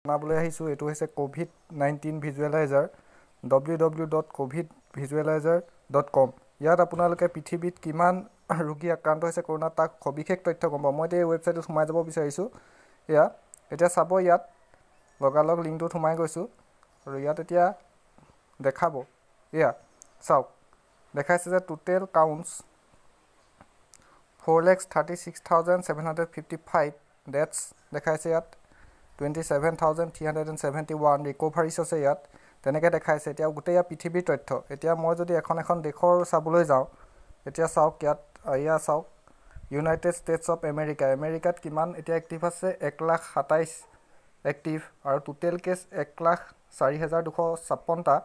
জনাবলৈ আহিছোঁ এইটো হৈছে COVID-19 ভিজুৱেলাইজাৰ www.covidvisualizer.com ইয়াত আপোনালোকে পৃথিৱীত কিমান ৰোগী আক্ৰান্ত হৈছে কৰোণাত তাক সবিশেষ তথ্য গম পাব মই এই ৱেবছাইটত সোমাই যাব বিচাৰিছোঁ এতিয়া চাব ইয়াত লগালগ লিংকটোত সোমাই গৈছোঁ আৰু ইয়াত এতিয়া দেখাব চাওক দেখাইছে যে টোটেল কাউণ্টছ 4,36,755 ডেথছ দেখাইছে ইয়াত 27,371 ৰিকভাৰিছ আছে ইয়াত তেনেকৈ দেখাইছে এতিয়া গোটেই ইয়াত পৃথিৱীৰ তথ্য এতিয়া মই যদি এখন দেশৰ চাবলৈ যাওঁ এতিয়া চাওক ইয়াত চাওক ইউনাইটেড ষ্টেটছ অফ আমেৰিকাত কিমান এতিয়া এক্টিভ আছে 1,27,000 এক্টিভ আৰু টোটেল কেছ 1,04,256টা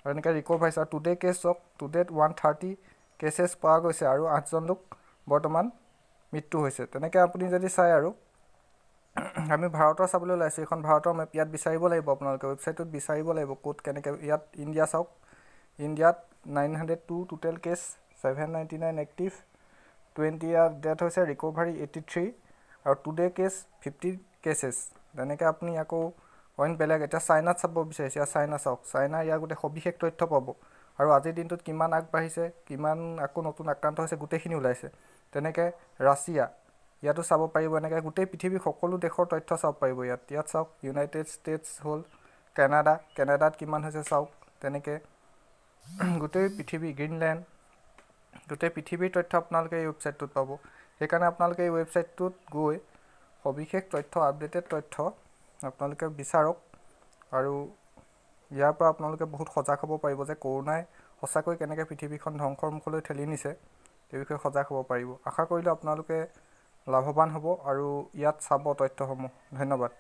আৰু এনেকৈ ৰিকভাৰিছ আৰু টুডে কেছ চাওক টুডেত 130 কেছেছ পোৱা গৈছে আৰু 8জন লোক বৰ্তমান মৃত্যু হৈছে তেনেকৈ আপুনি যদি চাই আৰু আমি ভাৰতৰ চাবলৈ ওলাইছোঁ এখন ভাৰতৰ মেপ ইয়াত বিচাৰিব লাগিব আপোনালোকে ৱেবছাইটত বিচাৰিব লাগিব ক'ত কেনেকৈ ইয়াত ইণ্ডিয়া চাওক ইণ্ডিয়াত 902 টোটেল কেছ 799 এক্টিভ 20 ডেথ হৈছে ৰিকভাৰী 83 আৰু টুডে কেছ 50 কেছেছ তেনেকৈ আপুনি আকৌ অইন বেলেগ এতিয়া চাইনাত চাব বিচাৰিছে চাইনা চাওক চাইনা ইয়াৰ গোটেই সবিশেষ তথ্য পাব আৰু আজিৰ দিনটোত কিমান আগবাঢ়িছে কিমান আকৌ নতুন আক্ৰান্ত হৈছে গোটেইখিনি ওলাইছে তেনেকৈ ৰাছিয়া ইয়াতো চাব পাৰিব এনেকৈ গোটেই পৃথিৱীৰ সকলো দেশৰ তথ্য চাব পাৰিব ইয়াত চাওক ইউনাইটেড ষ্টেটছ হ'ল কেনাডাত কিমান হৈছে চাওক তেনেকৈ গোটেই পৃথিৱী গ্ৰীণলেণ্ড গোটেই পৃথিৱীৰ তথ্য আপোনালোকে এই ৱেবছাইটটোত পাব সেইকাৰণে আপোনালোকে এই ৱেবছাইটটোত গৈ সবিশেষ তথ্য আপডেটেড তথ্য আপোনালোকে বিচাৰক আৰু ইয়াৰ পৰা আপোনালোকে বহুত সজাগ হ'ব পাৰিব যে কৰোণাই সঁচাকৈ কেনেকৈ পৃথিৱীখন ধ্বংসৰ মুখলৈ ঠেলি নিছে এই বিষয়ে সজাগ হ'ব পাৰিব আশা কৰিলোঁ আপোনালোকে লাভৱান হ'ব আৰু ইয়াত চাব তথ্যসমূহ ধন্যবাদ